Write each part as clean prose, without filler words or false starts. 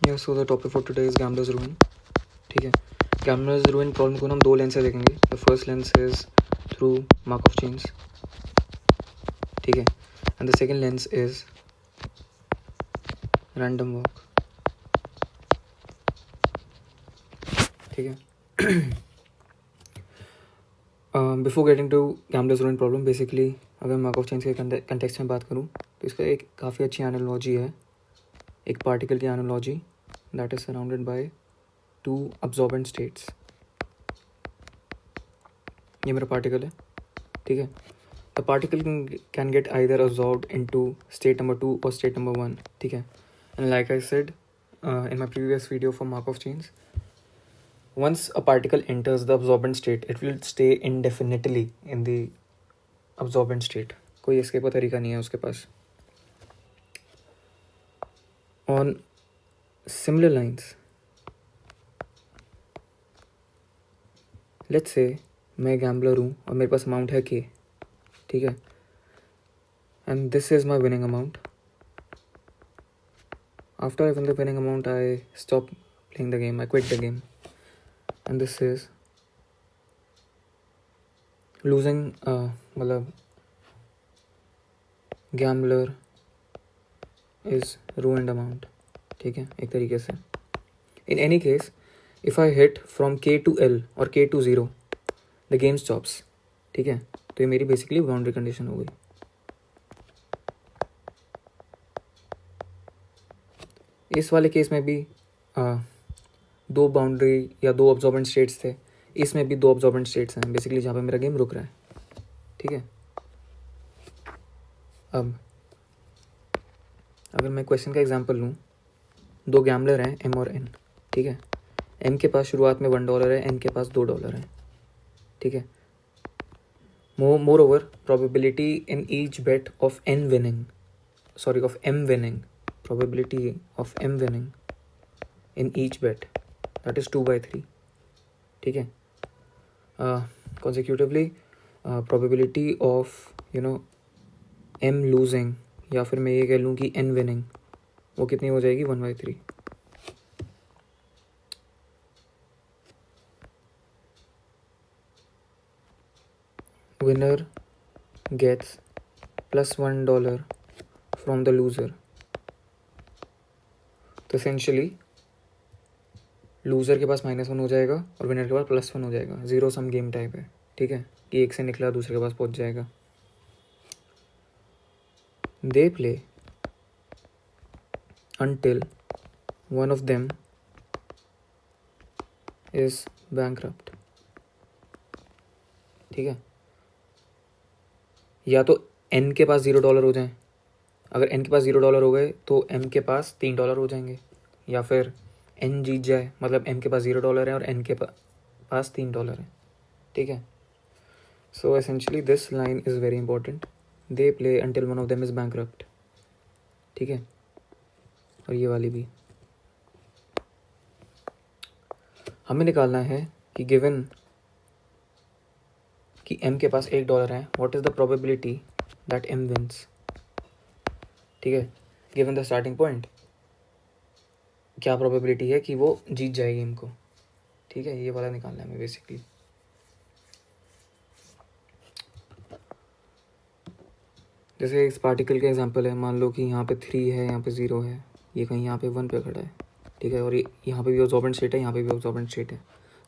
Yeah, so the topic for today is Gambler's Ruin. ठीक है, Gambler's Ruin problem को हम दो लेंस से देखेंगे. The first lens is through Markov chains. ठीक है, and the second lens is random walk. ठीक है. Before getting to Gambler's Ruin problem, basically अगर Markov chains के कंटेक्स्ट में बात करूँ तो इसका एक काफ़ी अच्छी एनालॉजी है, एक पार्टिकल की analogy that is surrounded by two absorbent states. ये मेरा पार्टिकल है. ठीक है, the particle can get either absorbed into state number 2 or state number 1. ठीक है, and like I said in my previous video for Markov chains, once a particle enters the absorbent state, it will stay indefinitely in the absorbent state. कोई escape का तरीका नहीं है उसके पास. On similar lines, let's say मैं gambler हूँ और मेरे पास अमाउंट है K. ठीक है, and this is my winning amount. After I win the winning amount, I stop playing the game, I quit the game. And this is losing मतलब gambler is ruined amount. ठीक है, एक तरीके से. In any case, if I hit from K to L और K to 0, the game stops. ठीक है, तो ये मेरी बेसिकली बाउंड्री कंडीशन हो गई. इस वाले केस में भी दो बाउंड्री या दो ऑब्जॉर्बेंट स्टेट्स थे. इसमें भी दो ऑब्जॉर्बेंट स्टेट्स हैं बेसिकली जहाँ पे मेरा गेम रुक रहा है. ठीक है, अब अगर मैं क्वेश्चन का एग्जांपल लूँ, दो गैम्बलर हैं M और N. ठीक है, M के पास शुरुआत में $1 है, N के पास $2 है. ठीक है, moreover probability in each bet of M winning, probability of M winning in each bet, that is 2/3. ठीक है, consecutively probability of M losing, या फिर मैं ये कह लूँ कि N winning, वो कितनी हो जाएगी 1/3. Winner gets +$1 from the loser. तो एसेंशियली लूज़र के पास -1 हो जाएगा और विनर के पास +1 हो जाएगा. ज़ीरो सम गेम टाइप है. ठीक है, कि एक से निकला दूसरे के पास पहुंच जाएगा. They play until one of them is bankrupt. ठीक है, या तो N के पास $0 हो जाए. अगर N के पास $0 हो गए तो M के पास $3 हो जाएंगे, या फिर N जीत जाए मतलब M के पास $0 है और N के पास $3 है. ठीक है, so essentially this line is very important. They play until one of them is bankrupt. ठीक है, और ये वाली भी हमें निकालना है कि गिवन कि M के पास $1 है, what is the probability that M wins. ठीक है, गिवन द स्टार्टिंग पॉइंट, क्या प्रोबेबिलिटी है कि वो जीत जाए गेम को. ठीक है, ये वाला निकालना है हमें बेसिकली. जैसे इस पार्टिकल का एग्जांपल है, मान लो कि यहाँ पे 3 है, यहाँ पे 0 है, ये कहीं यहाँ पे 1 पे खड़ा है. ठीक है, और ये यहाँ पे भी ऑब्जॉर्बेंट स्टेट है, यहाँ पे भी ऑब्जॉर्बेंट स्टेट है.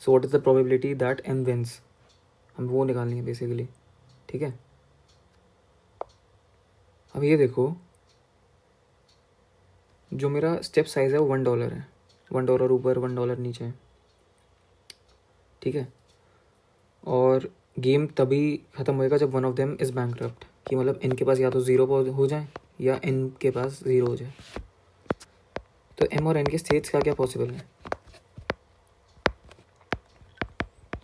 So what is the probability that M wins, हम वो निकालनी है बेसिकली. ठीक है, अब ये देखो, जो मेरा स्टेप साइज़ है वो $1 है. $1 ऊपर $1 नीचे है. ठीक है, और गेम तभी ख़त्म होएगा जब one of them is bankrupt, कि मतलब N के पास या तो 0 हो जाए या N के पास 0 हो जाए. तो M और N के स्टेट्स क्या क्या पॉसिबल है.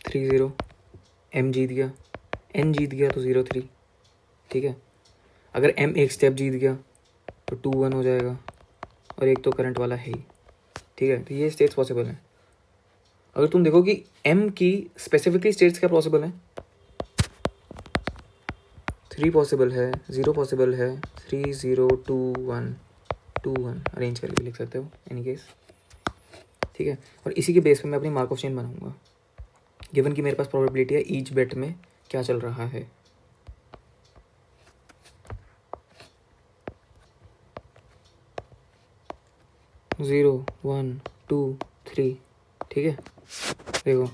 3-0, M जीत गया, N जीत गया तो 0-3. ठीक है, अगर M एक स्टेप जीत गया तो 2-1 हो जाएगा, और एक तो करंट वाला है ही. ठीक है, तो ये स्टेट्स पॉसिबल हैं. अगर तुम देखो कि M की स्पेसिफिकली स्टेट्स क्या पॉसिबल हैं, 3 पॉसिबल है, 0 पॉसिबल है, 3-0 2-1 2-1 अरेंज करके लिख सकते हो एनी केस. ठीक है। और इसी के बेस पे मैं अपनी मार्क ऑफ चेन बनाऊंगा, गिवन कि मेरे पास प्रोबेबिलिटी है ईच बेट में क्या चल रहा है। ज़ीरो, 1, 2, 3, ठीक है। देखो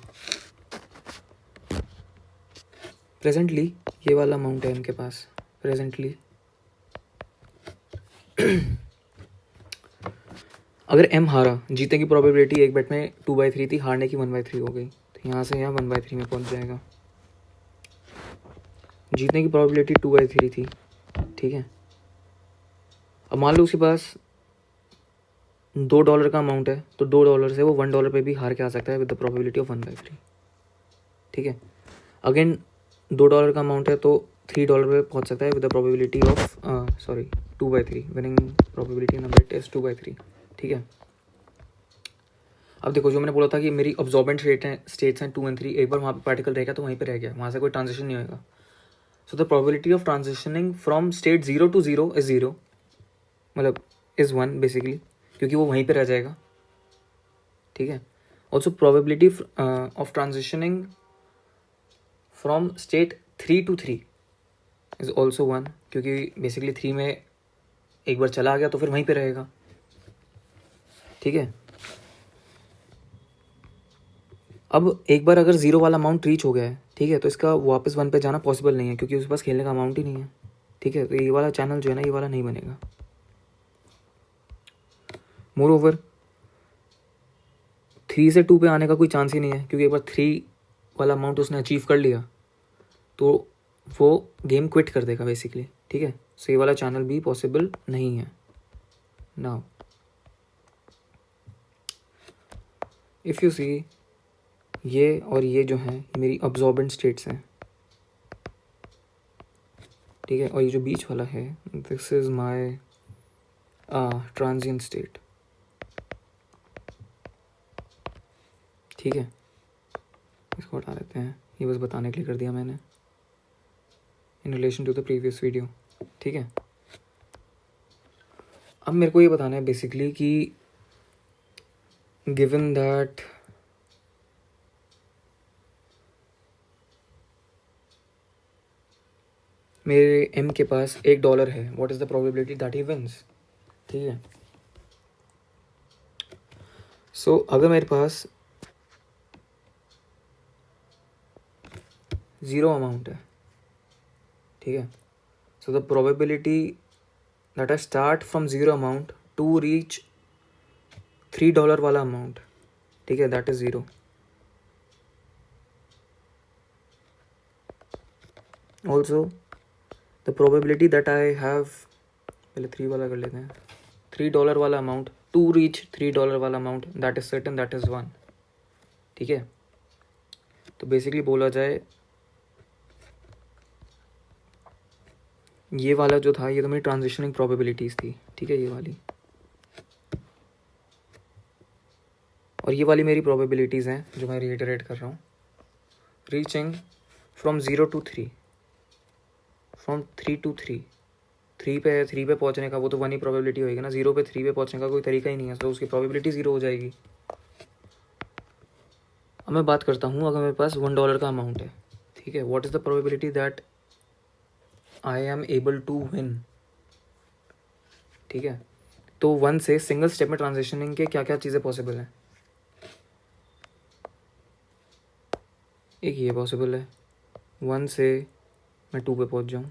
प्रेजेंटली ये वाला अमाउंट है इनके पास प्रेजेंटली। अगर एम हारा, जीतने की प्रोबेबिलिटी एक बेट में 2/3 थी, हारने की 1/3 हो गई, तो यहाँ से यहाँ 1/3 में पहुँच जाएगा। जीतने की प्रोबेबिलिटी 2/3 थी, ठीक है। अब मान लो उसके पास $2 का अमाउंट है, तो $2 से वो $1 पे भी हार के आ सकता है विद द प्रोबेबिलिटी ऑफ 1/3, ठीक है। अगेन $2 का अमाउंट है तो $3 पे पहुंच सकता है with the probability of 2/3, winning probability in bet is 2/3, ठीक है। अब देखो जो मैंने बोला था कि मेरी ऑब्जॉर्बेंट स्टेट्स हैं 2 और 3, एक बार वहाँ पे पार्टिकल रहेगा तो वहीं पे रह गया, वहाँ से कोई ट्रांजिशन नहीं होगा। सो the probability of transitioning from state 0 to 0 is 0, मतलब इज 1 बेसिकली, क्योंकि वो वहीं पे रह जाएगा, ठीक है। Also probability of transitioning from state 3 to 3 is also 1, क्योंकि बेसिकली 3 में एक बार चला गया तो फिर वहीं पे रहेगा, ठीक है। अब एक बार अगर 0 वाला अमाउंट रीच हो गया है, ठीक है, तो इसका वापस 1 पे जाना पॉसिबल नहीं है, क्योंकि उसके पास खेलने का अमाउंट ही नहीं है, ठीक है। तो ये वाला चैनल जो है ना, ये वाला नहीं बनेगा। मोर ओवर 3 से 2 पे आने का कोई चांस ही नहीं है, क्योंकि एक बार 3 वाला अमाउंट उसने अचीव कर लिया तो वो गेम क्विट कर देगा बेसिकली, ठीक है। सो ये वाला चैनल भी पॉसिबल नहीं है। नाउ इफ़ यू सी, ये और ये जो हैं ये मेरी अब्जॉर्बेंट स्टेट्स हैं, ठीक है। और ये जो बीच वाला है this is my transient state, ठीक है। इसको हटा देते हैं, ये बस बताने के लिए कर दिया मैंने in relation to the previous video, ठीक है। अब मेरे को ये बताना है बेसिकली कि गिवन दैट मेरे एम के पास $1 है, what is the probability that he wins, ठीक है। सो अगर मेरे पास 0 अमाउंट है, ठीक है, so the probability that I start from 0 amount to reach $3 वाला अमाउंट, ठीक है, that is 0। Also the probability that I have, पहले 3 वाला कर लेते हैं, $3 वाला अमाउंट टू रीच $3 वाला amount that is certain that is 1, ठीक है। तो बेसिकली बोला जाए ये वाला जो था ये तो मेरी ट्रांजिशनिंग प्रोबेबिलिटीज़ थी, ठीक है, ये वाली, और ये वाली मेरी प्रोबेबिलिटीज़ हैं जो मैं रिइटरेट कर रहा हूँ। Reaching from 0 to 3, from 3 to 3, 3 पे पहुँचने का वो तो 1 ही प्रोबेबिलिटी होगी ना, 0 पे 3 पे पहुँचने का कोई तरीका ही नहीं है, तो उसकी प्रोबेबिलिटी 0 हो जाएगी। अब मैं बात करता हूँ अगर मेरे पास $1 का अमाउंट है, ठीक है, what is the probability that I am able to win, ठीक है। तो 1 से सिंगल स्टेप में ट्रांजिशनिंग के क्या क्या चीज़ें पॉसिबल हैं, एक ये पॉसिबल है 1 से मैं 2 पे पहुंच जाऊं,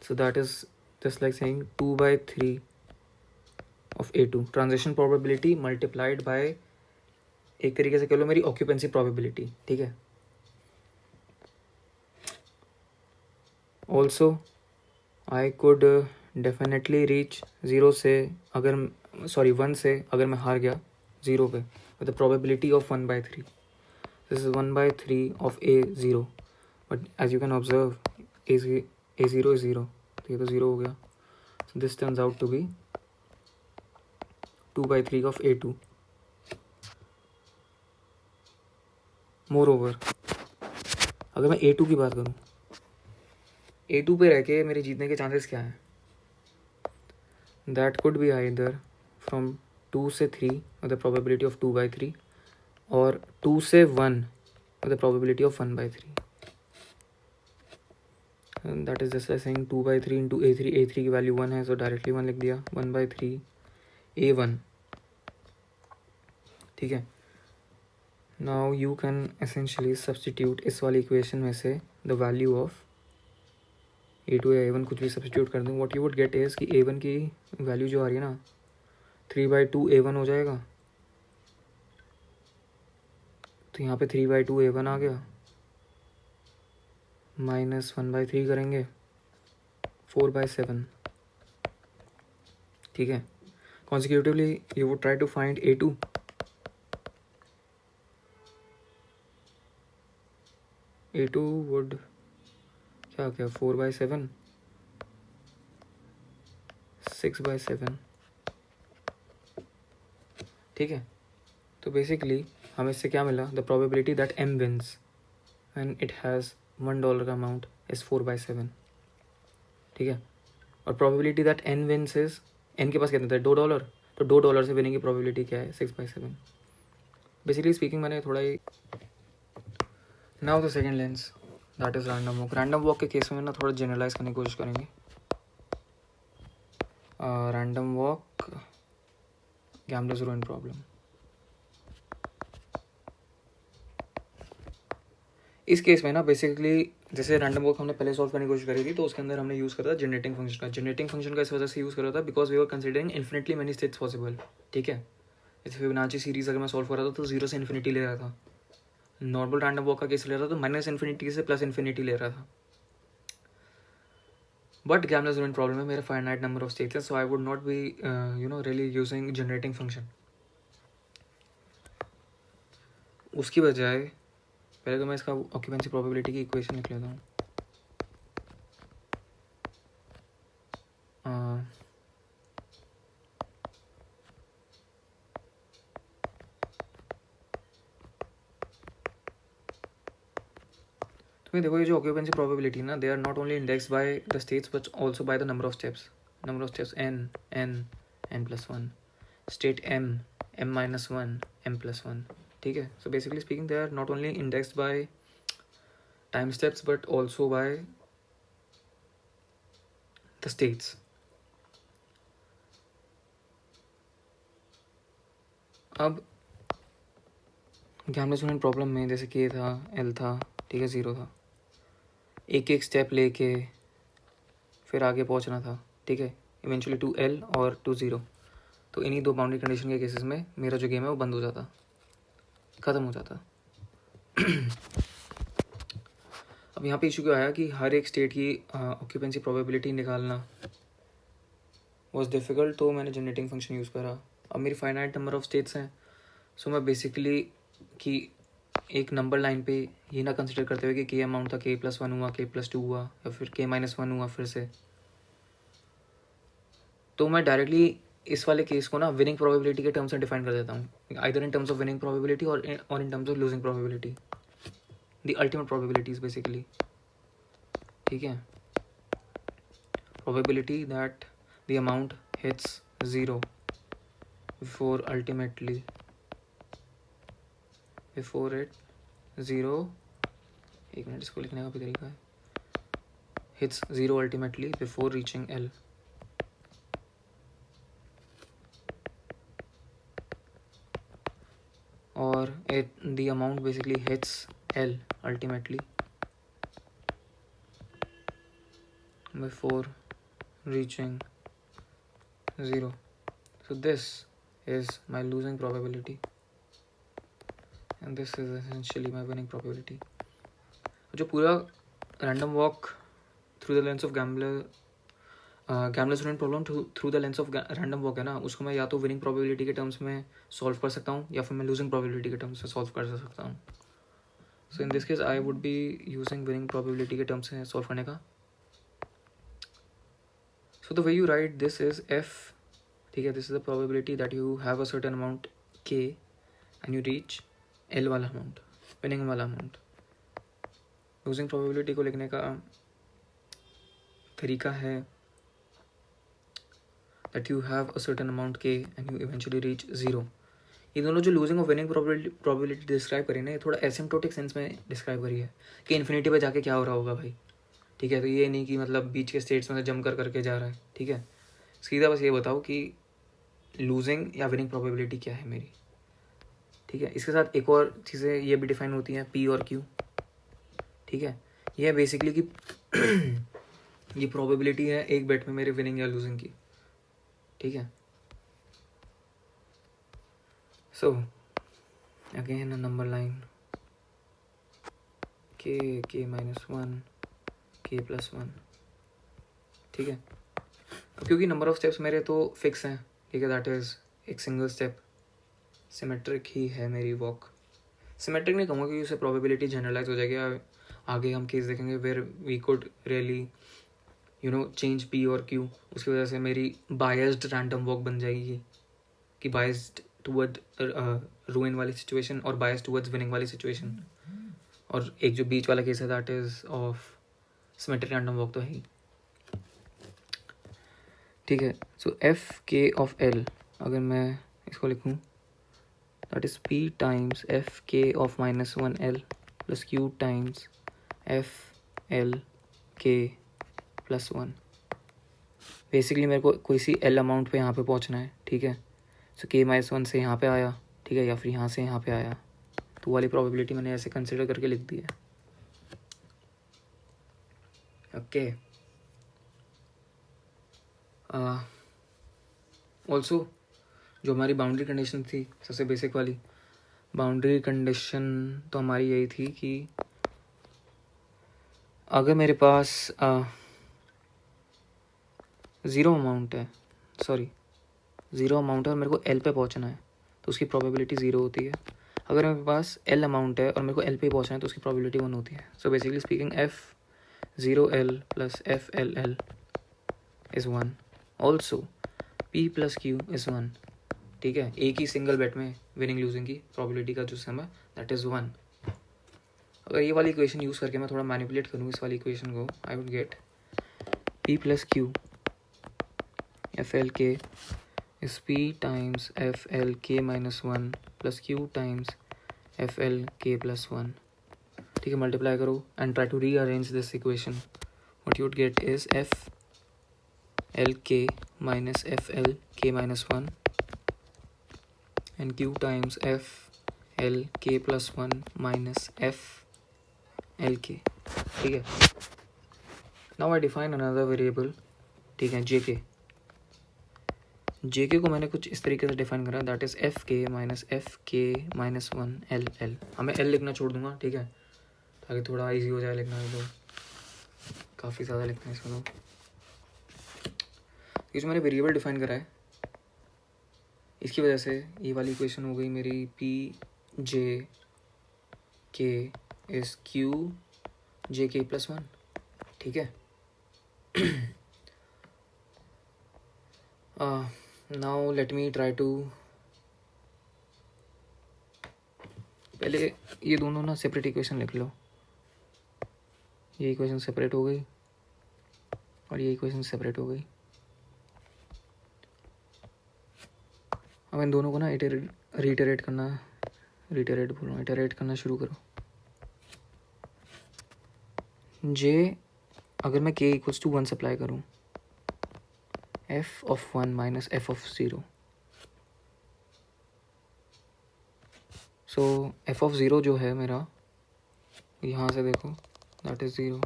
so that is just like saying 2/3 of A2 transition probability multiplied by, एक तरीके से कह लो मेरी ऑक्यूपेंसी प्रोबेबिलिटी, ठीक है। Also I could definitely reach 0 से, अगर सॉरी 1 से अगर मैं हार गया 0 पे with the probability of 1/3, this is 1/3 of A0, but as you can observe A0 is 0, तो ये तो 0 हो गया, so this turns out to be 2/3 of A2। Moreover अगर मैं A2 की बात करूँ, A2 पे रह के मेरे जीतने के चांसेस क्या हैं, that could be either from 2 से 3 with the probability of 2/3 और 2 से 1 with the probability of 1/3. And that is just like saying 2/3 into a3. a3 की वैल्यू 1 है, सो डायरेक्टली 1 लिख दिया. 1/3 a1. ठीक है. Now you can essentially substitute इस वाली इक्वेशन में से द वैल्यू ऑफ a2 या a1 कुछ भी सब्सटीट्यूट कर दूँ. What you would get is कि a1 की वैल्यू जो आ रही है ना 3/2 a1 हो जाएगा. तो यहाँ पे 3/2 a1 आ गया. माइनस 1/3 करेंगे 4/7. ठीक है. Consecutively you would try to find a2. a2 would क्या 4/7 6/7. ठीक है. तो बेसिकली हमें इससे क्या मिला, the probability that m wins and it has $1 का अमाउंट इज़ 4/7. ठीक है. और probability that n wins is n के पास कितना था $2, तो $2 से विनिंग की प्रोबेबिलिटी क्या है 6/7. बेसिकली स्पीकिंग मैंने थोड़ा ही. Now the second lens that is random walk. Random walk के केस में ना थोड़ा जनरलाइज करने की कोशिश करेंगे. Random walk gambler's ruin problem. इस केस में ना बेसिकली जैसे रैंडम वॉक हमने पहले सॉल्व करने की कोशिश करी थी, तो उसके अंदर हमने यूज़ करा था जनरेटिंग फंक्शन का. जनरेटिंग फंक्शन का इस वजह से यूज़ करा था because we were considering infinitely many states possible. ठीक है. जैसे फिबोनाची सीरीज अगर मैं सॉल्व कर रहा था तो 0 से इन्फिनिटी ले रहा था. नॉर्मल रैंडम वॉक का केस ले रहा था तो -इन्फिनिटी से +इन्फिनिटी ले रहा था. बट गैम्बलर्स रूइन प्रॉब्लम में मेरा फाइनाइट नंबर ऑफ स्टेट्स है, so I would not be really using generating function. उसकी बजाय पहले तो मैं इसका ऑक्यूपेंसी प्रोबेबिलिटी की इक्वेशन लिख लेता हूँ. तो देखो ये जो ऑक्यूपेंसी प्रोबेबिलिटी ना, they are not only index by the states but also by the number of steps. Number of steps n+1 state m-1 m+1. ठीक है. So basically speaking they are not only indexed by time steps but also by the states. अब gambler's ruin problem में जैसे k था, l था, ठीक है, 0 था. एक एक स्टेप लेके फिर आगे पहुंचना था. ठीक है. इवेंचुअली टू l और टू 0. तो इन्हीं दो बाउंड्री कंडीशन के केसेस में मेरा जो गेम है वो बंद हो जाता, ख़त्म हो जाता. अब यहाँ पे इशू क्या आया कि हर एक स्टेट की ऑक्यूपेंसी प्रोबेबिलिटी निकालना वॉज डिफ़िकल्ट, तो मैंने जनरेटिंग फंक्शन यूज़ करा. अब मेरी फाइनाइट नंबर ऑफ स्टेट्स हैं, सो मैं बेसिकली कि एक नंबर लाइन पे ये ना कंसिडर करते हुए कि k अमाउंट था, k+1 हुआ, k+2 हुआ या फिर k-1 हुआ फिर से, तो मैं डायरेक्टली इस वाले केस को ना विनिंग प्रोबेबिलिटी के टर्म्स में डिफाइन कर देता हूँ. Either in terms of winning probability और in terms of losing probability. The ultimate probabilities basically. ठीक है. Probability that the amount hits 0 before it 0. एक मिनट, इसको लिखने का भी तरीका है. Hits 0 ultimately before reaching l. और the amount basically hits L ultimately before reaching 0. So this is my losing probability and this is essentially my winning probability. जो पूरा random walk through the lens of gambler's ruin problem through the lens of random walk है ना, उसको मैं या तो winning probability के terms में सॉल्व कर सकता हूँ या फिर मैं लूजिंग प्रोबेबिलिटी के टर्म्स में सॉल्व कर सकता हूँ. So in this case I would be using winning probability के टर्म्स में सॉल्व करने का. So the way you write this is f. ठीक है. This is the probability that you have a certain amount k and you reach l वाला amount, winning वाला amount. Losing probability को लिखने का तरीका है that you have a certain amount k and you eventually reach zero. ये दोनों जो लूजिंग और विनिंग प्रोबेबिलिटी डिस्क्राइब करी ना, ये थोड़ा एसिम्प्टोटिक सेंस में डिस्क्राइब करी है कि इन्फिनिटी पे जाके क्या हो रहा होगा भाई, ठीक है। तो ये नहीं कि मतलब बीच के स्टेट्स में से जम कर करके जा रहा है, ठीक है। सीधा बस ये बताओ कि लूजिंग या विनिंग प्रोबेबिलिटी क्या है मेरी, ठीक है। इसके साथ एक और चीज़ें ये भी डिफाइन होती हैं, पी और क्यू, ठीक है। ये है बेसिकली कि ये प्रोबेबिलिटी है एक बेट में मेरे विनिंग या लूजिंग की, ठीक है। So again a number line के -1 k+1, ठीक है। अब क्योंकि नंबर ऑफ स्टेप्स मेरे तो फिक्स हैं, ठीक है, दैट इज़ एक सिंगल स्टेप, सिमेट्रिक ही है मेरी वॉक। सिमेट्रिक नहीं कहूँगा क्योंकि उससे प्रोबेबिलिटी जनरलाइज हो जाएगी। आगे हम केस देखेंगे where we could really change P और क्यू, उसकी वजह से मेरी बायस्ड रैंडम वॉक बन जाएगी कि बायस्ड टूवर्ड रूइन वाली सिचुएशन और बायस्ड टूवर्ड्स विनिंग वाली सिचुएशन। और एक जो बीच वाला केस है that is of symmetric random walk तो है ही, ठीक है। So f k of l अगर मैं इसको लिखूँ that is p times f k of -1l plus q times f l k +1। Basically मेरे को कोई सी एल अमाउंट पे यहाँ पे पहुँचना है, ठीक है। सो k-1 से यहाँ पे आया, ठीक है, या फिर यहाँ से यहाँ पे आया, तो वाली प्रोबेबिलिटी मैंने ऐसे कंसिडर करके लिख दी है, ओके। ऑल्सो जो हमारी बाउंड्री कंडीशन थी, सबसे बेसिक वाली बाउंड्री कंडीशन तो हमारी यही थी कि अगर मेरे पास ज़ीरो अमाउंट है और मेरे को एल पे पहुंचना है तो उसकी प्रोबेबिलिटी 0 होती है। अगर मेरे पास एल अमाउंट है और मेरे को एल पे पहुंचना है तो उसकी प्रोबेबिलिटी 1 होती है। So basically speaking F0L plus FLL is 1, also P plus Q is 1, ठीक है। एक ही सिंगल बेट में विनिंग लूजिंग की प्रोबेबिलिटी का जो सम है दैट इज़ 1। अगर ये वाली इक्वेशन यूज़ करके मैं थोड़ा मैनिपुलेट करूँ इस वाली इक्वेशन को, I would get P plus Q FLK is P times FLK -1 plus Q times FLK +1, ठीक है। मल्टीप्लाई करो and try to rearrange this equation, what you would get is FLK minus FLK -1 and Q times FLK +1 minus FLK, ठीक है। Now I define another variable, ठीक है, JK को मैंने कुछ इस तरीके से डिफाइन करा, दैट इज FK -1LL। हमें L लिखना छोड़ दूंगा, ठीक है, ताकि थोड़ा इजी हो जाए लिखना। तो काफ़ी ज़्यादा लिखना है इसमें। तो ये जो मैंने वेरिएबल डिफाइन करा है इसकी वजह से ये वाली इक्वेशन हो गई मेरी PJK इज QJK +1, ठीक है। Now let me try to, पहले ये दोनों ना सेपरेट इक्वेशन लिख लो। ये इक्वेशन सेपरेट हो गई और ये इक्वेशन सेपरेट हो गई। अब इन दोनों को ना इटरेट करना शुरू करो। जे अगर मैं k = 1 सप्लाई करूँ, f(1) minus f(0), सो f(0) जो है मेरा, यहाँ से देखो दैट इज 0,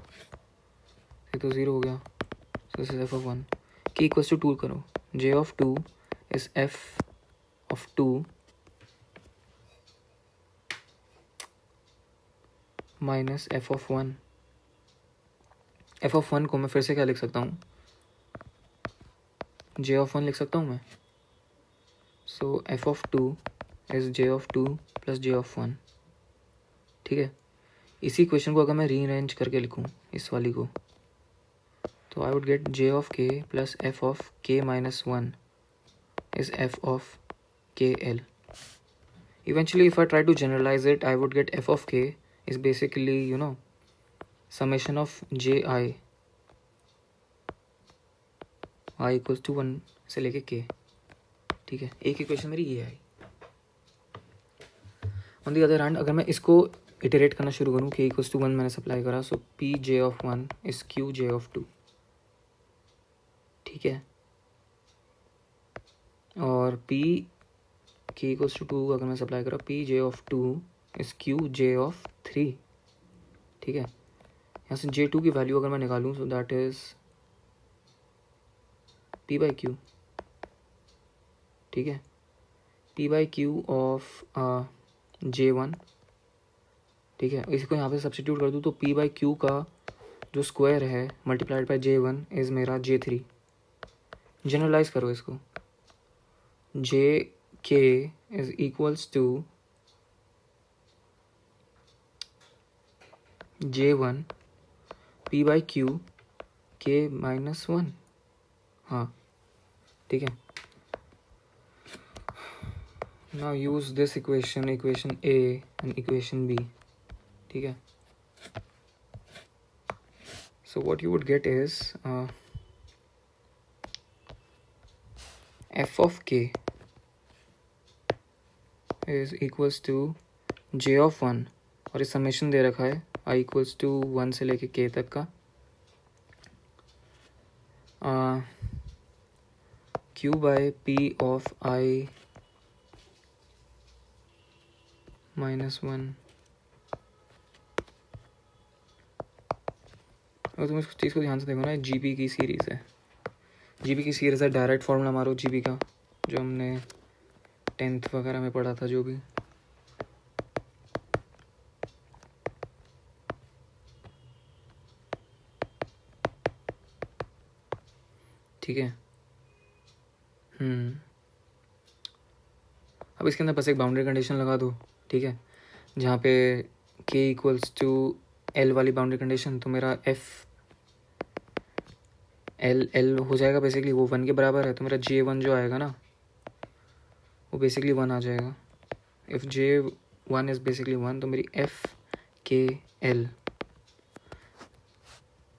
ये तो 0 हो गया। So this is f(1). k = 2 करो, j(2) is f(2) minus f(1). f(1) को मैं फिर से क्या लिख सकता हूँ, j(1) लिख सकता हूँ मैं। सो f(2) is j(2) plus j(1), ठीक है। इसी क्वेश्चन को अगर मैं रीअरेंज करके लिखूँ इस वाली को, तो I would get j(k) plus f(k -1) is f(kl). Eventually, if I try to generalize it, I would get f(k) is basically, summation of ji, I equals to 1 से लेके के, ठीक है। एक इक्वेशन मेरी ये आई। ऑन दी अदर हैंड अगर मैं इसको इटरेट करना शुरू करूँ, के इक्वल्स टू 1 मैंने सप्लाई करा, so p j of 1 is q j of 2, ठीक है। और पी के इक्वल्स टू 2 अगर मैं सप्लाई करा, P j of 2 is q j of 3, ठीक है। यहाँ से J2 की वैल्यू अगर मैं निकालूँ, so that is P by Q, ठीक है। P by Q of J1, ठीक है। इसको यहाँ पे सब्स्टिट्यूट कर दूँ तो P बाई क्यू का जो स्क्वायर है मल्टीप्लाइड बाई J1 इज मेरा J3। जनरलाइज करो इसको, JK is equals to J1 P by Q K minus 1, हाँ, ठीक है। Now use this equation, equation A and equation B, ठीक है। So what you would get is f of k is equals to j of 1, और इस summation दे रखा है i equals to 1 से लेके k तक का q by p of i minus 1। अगर तुम इस चीज़ को ध्यान से देखो ना, जीपी की सीरीज़ है, जीपी की सीरीज़ है, डायरेक्ट फॉर्मूला मारो जीपी का, जो हमने 10th वगैरह में पढ़ा था, जो भी, ठीक है। अब इसके अंदर बस एक बाउंड्री कंडीशन लगा दो, ठीक है, जहाँ पे k इक्वल्स टू l वाली बाउंड्री कंडीशन, तो मेरा f l हो जाएगा बेसिकली, वो 1 के बराबर है, तो मेरा J1 जो आएगा ना वो बेसिकली 1 आ जाएगा। इफ़ J1 इज़ बेसिकली 1, तो मेरी f k l,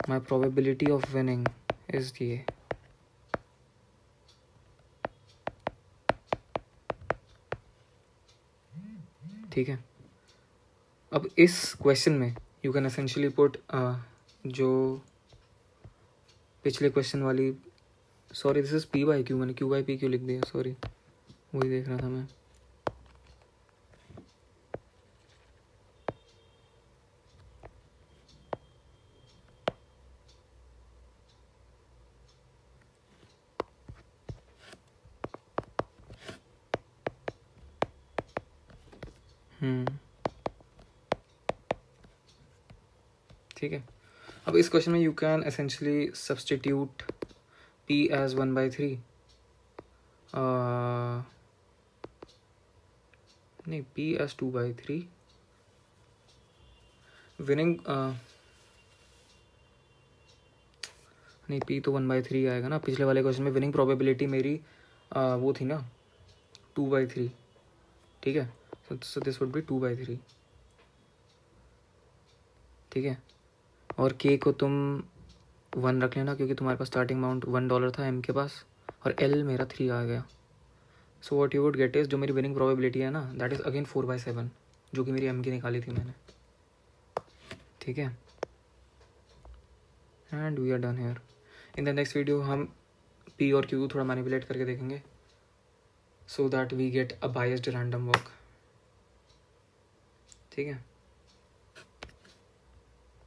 my probability of winning is ये, ठीक है। अब इस क्वेश्चन में यू कैन एसेंशियली पुट जो पिछले क्वेश्चन वाली, sorry this is p by Q, मैंने q बाई p क्यों लिख दिया, सॉरी, वही देख रहा था मैं। ठीक है। अब इस क्वेश्चन में you can essentially substitute p as 1/3, नहीं p एज 2/3, विनिंग नहीं, p तो 1/3 आएगा ना। पिछले वाले क्वेश्चन में विनिंग प्रोबेबिलिटी मेरी वो थी ना 2/3, ठीक है। सो दिस वुड बी 2/3, ठीक है। और k को तुम 1 रख लेना, क्योंकि तुम्हारे पास स्टार्टिंग अमाउंट $1 था m के पास, और l मेरा 3 आ गया। So what you would get is, जो मेरी विनिंग प्रोबेबिलिटी है ना, दैट इज अगेन 4/7, जो कि मेरी m की निकाली थी मैंने, ठीक है। And we are done here. In the next video हम p और q को थोड़ा मैनिपुलेट करके देखेंगे, so that we get a biased random walk, ठीक है।